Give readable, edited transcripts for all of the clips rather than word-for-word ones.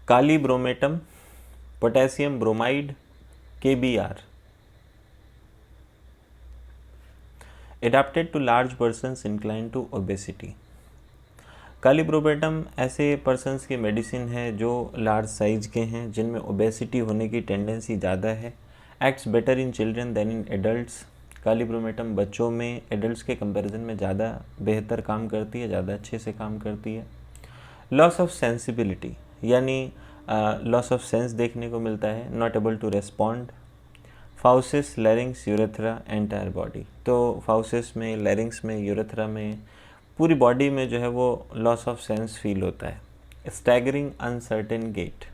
Kali bromatum, potassium bromide, KBr. Adapted to large persons inclined to obesity. Kali bromatum ऐसे persons की medicine है जो large size के हैं, जिनमें ओबेसिटी होने की टेंडेंसी ज़्यादा है. Acts better in children than in adults. Kali bromatum बच्चों में एडल्ट्स के कंपैरिजन में ज़्यादा बेहतर काम करती है, ज़्यादा अच्छे से काम करती है. लॉस ऑफ सेंसिबिलिटी यानी लॉस ऑफ सेंस देखने को मिलता है. Not able to respond. Fauces, larynx, urethra, entire body. तो फाउसिस में, लैरिंग्स में, यूरेथ्रा में, पूरी बॉडी में जो है वो लॉस ऑफ सेंस फील होता है. Staggering uncertain gate.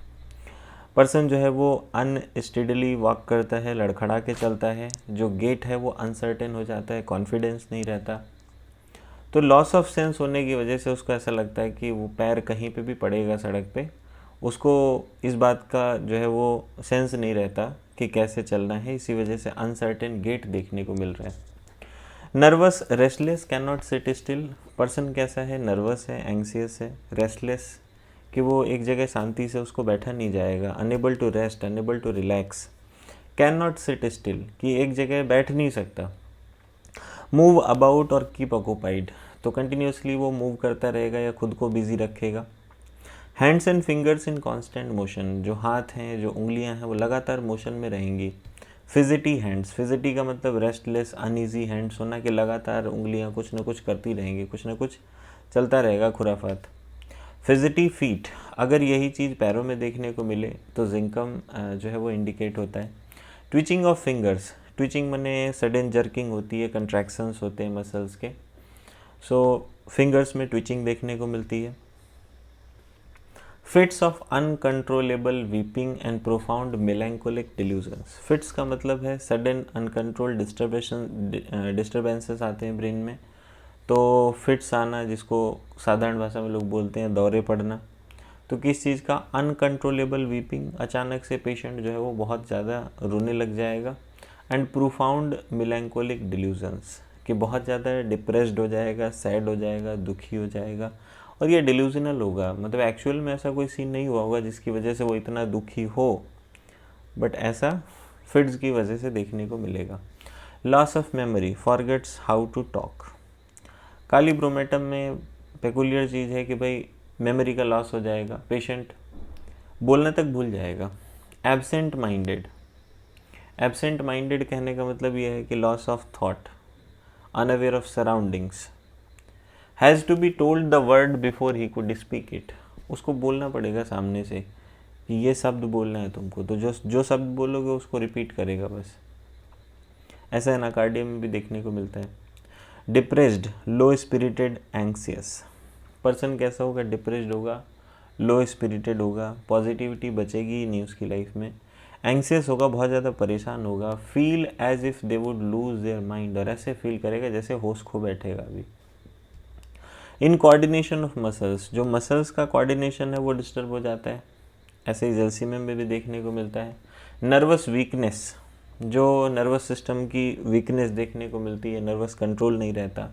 पर्सन जो है वो अनस्टेडली वॉक करता है, लड़खड़ा के चलता है. जो गेट है वो अनसर्टेन हो जाता है, कॉन्फिडेंस नहीं रहता. तो लॉस ऑफ सेंस होने की वजह से उसको ऐसा लगता है कि वो पैर कहीं पे भी पड़ेगा सड़क पे, उसको इस बात का जो है वो सेंस नहीं रहता कि कैसे चलना है. इसी वजह से अनसर्टेन गेट देखने को मिल रहा है. Nervous, restless, can not sit still. Person कैसा है? नर्वस है, एंग्सियस है, रेस्टलेस कि वो एक जगह शांति से उसको बैठा नहीं जाएगा. Unable to rest, unable to relax. Can not sit still कि एक जगह बैठ नहीं सकता. मूव अबाउट और कीप ऑक्यूपाइड, तो कंटिन्यूसली वो मूव करता रहेगा या खुद को बिजी रखेगा. Hands and fingers in constant motion, जो हाथ हैं, जो उंगलियां हैं, वो लगातार मोशन में रहेंगी. फिजिटी हैंड्स, फिजिटी का मतलब रेस्टलेस, अनईजी हैंड्स होना कि लगातार उंगलियां कुछ ना कुछ करती रहेंगी, कुछ ना कुछ चलता रहेगा खुराफात. फिजिटी फीट, अगर यही चीज़ पैरों में देखने को मिले तो जिंकम जो है वो इंडिकेट होता है. ट्विचिंग ऑफ फिंगर्स, ट्विचिंग माने सडन जर्किंग होती है, कंट्रैक्शंस होते हैं मसल्स के. सो फिंगर्स में ट्विचिंग देखने को मिलती है. Fits of uncontrollable weeping and profound melancholic delusions. Fits का मतलब है सडन अनकंट्रोल्ड डिस्टर्बेंसेस आते हैं ब्रेन में. तो फिट्स आना, जिसको साधारण भाषा में लोग बोलते हैं दौरे पड़ना. तो किस चीज़ का? अनकंट्रोलेबल वीपिंग, अचानक से पेशेंट जो है वो बहुत ज़्यादा रोने लग जाएगा. एंड प्रोफाउंड मेलैंकोलिक डिल्यूजन्स कि बहुत ज़्यादा डिप्रेस्ड हो जाएगा, सैड हो जाएगा, दुखी हो जाएगा. और ये डिल्यूजनल होगा, मतलब एक्चुअल में ऐसा कोई सीन नहीं हुआ होगा जिसकी वजह से वो इतना दुखी हो, बट ऐसा फिट्स की वजह से देखने को मिलेगा. Loss of memory, forgets how to talk. Kali bromatum में पेकुलियर चीज़ है कि भाई मेमोरी का लॉस हो जाएगा, पेशेंट बोलना तक भूल जाएगा. एब्सेंट माइंडेड, एब्सेंट माइंडेड कहने का मतलब ये है कि loss of thought, unaware of surroundings. Has to be told the word before he could speak it. उसको बोलना पड़ेगा सामने से कि ये शब्द बोलना है तुमको, तो जो शब्द बोलोगे उसको रिपीट करेगा बस. ऐसा एनाकार्डिया में भी देखने को मिलता है. डिप्रेस्ड, लो स्पिरिटेड, एंग्सियस. पर्सन कैसा होगा? डिप्रेस्ड होगा, लो स्पिरिटेड होगा, पॉजिटिविटी बचेगी ही नहीं उसकी लाइफ में. एंग्सियस होगा, बहुत ज़्यादा परेशान होगा. Feel as if they would lose their mind, और ऐसे फील करेगा जैसे होश खो बैठेगा अभी. इन कोऑर्डिनेशन ऑफ मसल्स, जो मसल्स का कोऑर्डिनेशन है वो डिस्टर्ब हो जाता है. ऐसे ही जलसीमियम में भी देखने को मिलता है. नर्वस वीकनेस, जो नर्वस सिस्टम की वीकनेस देखने को मिलती है, नर्वस कंट्रोल नहीं रहता.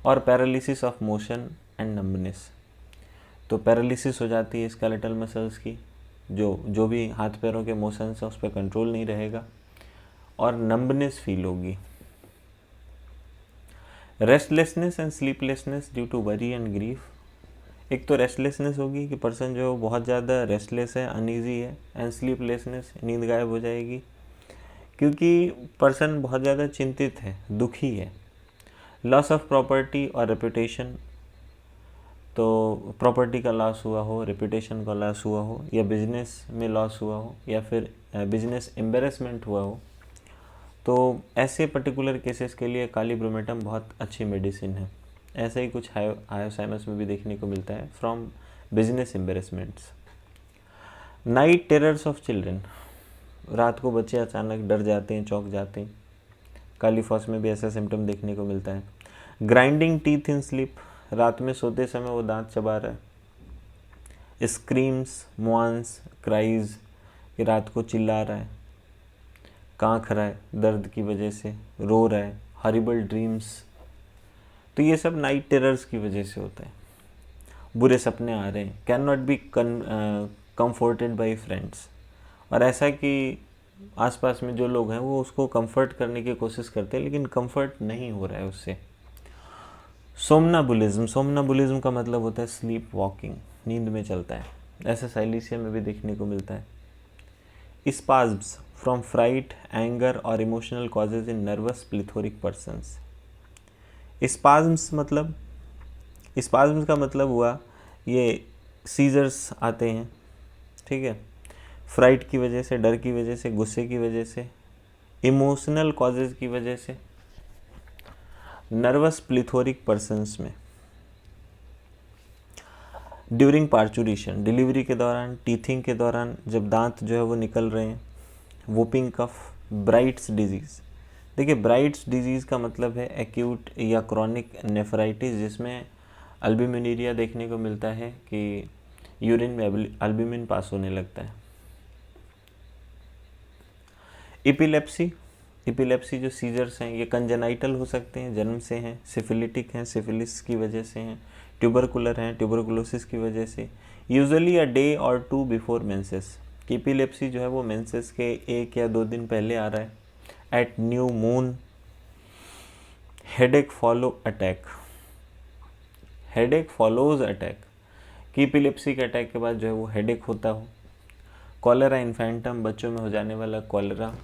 और paralysis of motion and numbness, तो पैरालिसिस हो जाती है स्केलेटल मसल्स की, जो भी हाथ पैरों के मोशंस हैं उस पर कंट्रोल नहीं रहेगा, और नंबनेस फील होगी. Restlessness and sleeplessness due to worry and grief. एक तो रेस्टलेसनेस होगी कि पर्सन जो बहुत ज़्यादा रेस्टलेस है, अनईजी है. एंड स्लीपलेसनेस, नींद गायब हो जाएगी क्योंकि पर्सन बहुत ज़्यादा चिंतित है, दुखी है. लॉस ऑफ प्रॉपर्टी और रेपुटेशन, तो प्रॉपर्टी का लॉस हुआ हो, रेपुटेशन का लॉस हुआ हो, या बिजनेस में लॉस हुआ हो, या फिर बिजनेस एम्बेरसमेंट हुआ हो, तो ऐसे पर्टिकुलर केसेस के लिए कालीब्रोमेटम बहुत अच्छी मेडिसिन है. ऐसा ही कुछ हायोसाइनस में भी देखने को मिलता है from business embarrassments. Night terrors of children, रात को बच्चे अचानक डर जाते हैं, चौंक जाते हैं. कालीफॉस में भी ऐसा सिम्टम देखने को मिलता है. ग्राइंडिंग टीथ इन स्लीप, रात में सोते समय वो दांत चबा रहा है. स्क्रीम्स, मोन्स, क्राइज, कि रात को चिल्ला रहा है, कांख रहा है दर्द की वजह से, रो रहा है. हॉरिबल ड्रीम्स, तो ये सब नाइट टेरर्स की वजह से होता है. बुरे सपने आ रहे हैं. Can not be comforted by friends। और ऐसा कि आसपास में जो लोग हैं वो उसको कंफर्ट करने की कोशिश करते हैं, लेकिन कंफर्ट नहीं हो रहा है उससे। सोमनाबुलिज्म का मतलब होता है स्लीप वॉकिंग, नींद में चलता है। ऐसा साइलीसिया में भी देखने को मिलता है। स्पाज्म्स फ्रॉम फ्राइट, एंगर और emotional causes in nervous plethoric persons. Spasms का मतलब हुआ ये सीजर्स आते हैं, ठीक है, फ्राइट की वजह से, डर की वजह से, गुस्से की वजह से, इमोशनल कॉजेज की वजह से। नर्वस प्लिथोरिक पर्सन्स में ड्यूरिंग पार्चुरेशन, डिलीवरी के दौरान, टीथिंग के दौरान, जब दांत जो है वो निकल रहे हैं, वोपिंग कफ, ब्राइट्स डिजीज़। देखिए, ब्राइट्स डिजीज़ का मतलब है एक्यूट या क्रॉनिक नेफ्राइटिस, जिसमें अल्बुमिनुरिया देखने को मिलता है कि यूरिन में अल्बुमिन पास होने लगता है। एपिलेप्सी जो सीजर्स हैं ये कंजेनाइटल हो सकते हैं, जन्म से हैं, सिफिलिटिक हैं, सिफिलिस की वजह से हैं, ट्यूबरकुलर हैं, ट्यूबरकुलोसिस की वजह से। यूजुअली अ डे और 2 बिफोर मेंसेस। एपिलेप्सी जो है वो मेंसेस के 1 या 2 दिन पहले आ रहा है। At new moon, headache follows attack, कि एपिलेप्सी के अटैक के बाद जो है वो हेडेक होता हो। कॉलेरा इन्फेंटम, बच्चों में हो जाने वाला cholera.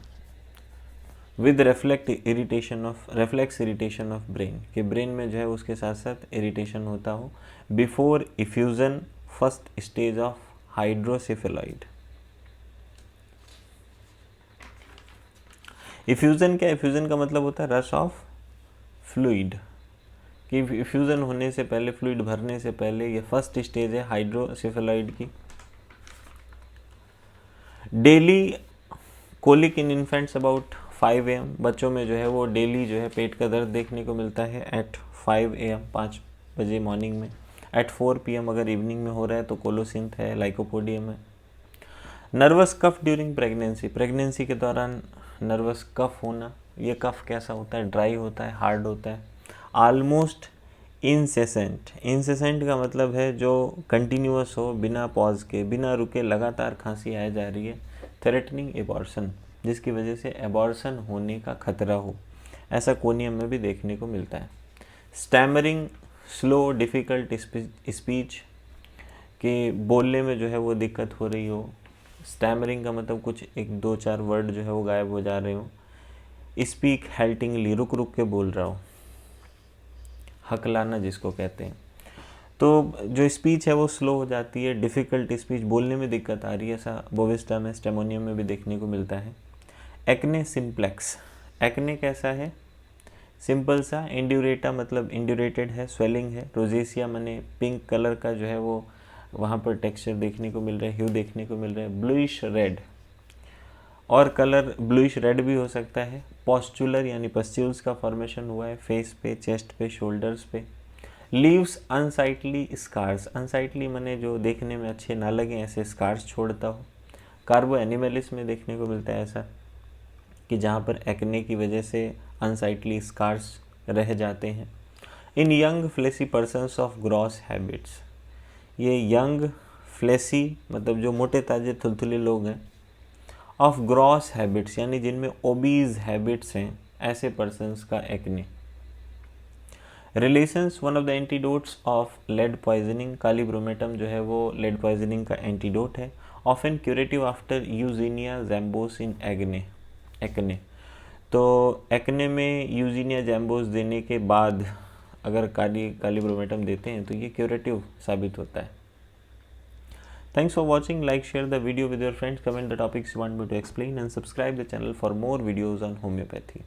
With reflex irritation of brain, कि ब्रेन में जो है उसके साथ साथ इरिटेशन होता हो। Before effusion, first stage of hydrocephaloid. Effusion क्या? इफ्यूजन का मतलब होता है रश ऑफ फ्लूइड, कि इफ्यूजन होने से पहले, फ्लूइड भरने से पहले, ये फर्स्ट स्टेज है हाइड्रोसेफेलॉइड की। Daily colic in infants about 5 AM, बच्चों में जो है वो डेली जो है पेट का दर्द देखने को मिलता है एट 5 AM, 5 बजे मॉर्निंग में। एट 4 PM अगर इवनिंग में हो रहा है तो कोलोसिंथ है, लाइकोपोडियम है। नर्वस कफ ड्यूरिंग प्रेगनेंसी के दौरान नर्वस कफ होना। ये कफ कैसा होता है? ड्राई होता है, हार्ड होता है, ऑलमोस्ट इंसेसेंट का मतलब है जो कंटिन्यूअस हो, बिना पॉज के, बिना रुके लगातार खांसी आए जा रही है। थ्रेटनिंग एबॉर्शन, जिसकी वजह से एबॉर्शन होने का खतरा हो, ऐसा कोनियम में भी देखने को मिलता है। स्टैमरिंग, स्लो डिफ़िकल्ट स्पीच, कि बोलने में जो है वो दिक्कत हो रही हो। स्टैमरिंग का मतलब कुछ 1-2-4 वर्ड जो है वो गायब हो जा रहे हो। स्पीक हेल्टिंगली, रुक रुक के बोल रहा हो, हकलाना जिसको कहते हैं। तो जो स्पीच है वो स्लो हो जाती है, डिफ़िकल्ट स्पीच, बोलने में दिक्कत आ रही है, ऐसा बोविस्टा में, स्टेमोनियम में भी देखने को मिलता है। एक्ने सिम्प्लेक्स, एक्ने कैसा है? सिंपल सा। इंड्यूरेटा मतलब इंड्यूरेटेड है, स्वेलिंग है। रोजेसिया माने पिंक कलर का जो है वो वहाँ पर टेक्सचर देखने को मिल रहा है, ह्यू देखने को मिल रहा है। ब्लूइश रेड, और कलर ब्लूइश रेड भी हो सकता है। पॉस्चुलर यानी पस्ट्यूल्स का फॉर्मेशन हुआ है फेस पे, चेस्ट पे, शोल्डर्स पे। लीव्स अनसाइटली स्कार्स, अनसाइटली माने जो देखने में अच्छे ना लगे, ऐसे स्कार्स छोड़ता हो। कार्बो एनिमलिस में देखने को मिलता है ऐसा, कि जहाँ पर एक्ने की वजह से अनसाइटली स्कार्स रह जाते हैं। In young fleshy persons of gross habits, ये यंग फ्लेसी मतलब जो मोटे ताजे थुलथुले लोग हैं, ऑफ ग्रॉस हैबिट्स यानी जिनमें ओबीज हैबिट्स हैं, ऐसे पर्सन्स का acne. Relations, one of the antidotes of lead poisoning, kali bromatum जो है वो लेड पॉइजनिंग का एंटीडोट है। Often curative after Eugenia jambos in acne. तो एक्ने में यूजीनिया जैम्बोस देने के बाद अगर कालीब्रोमेटम देते हैं तो ये क्यूरेटिव साबित होता है। Thanks for watching. Like, share the video with your friends, comment the topics you want me to explain, and subscribe the channel for more videos on homeopathy.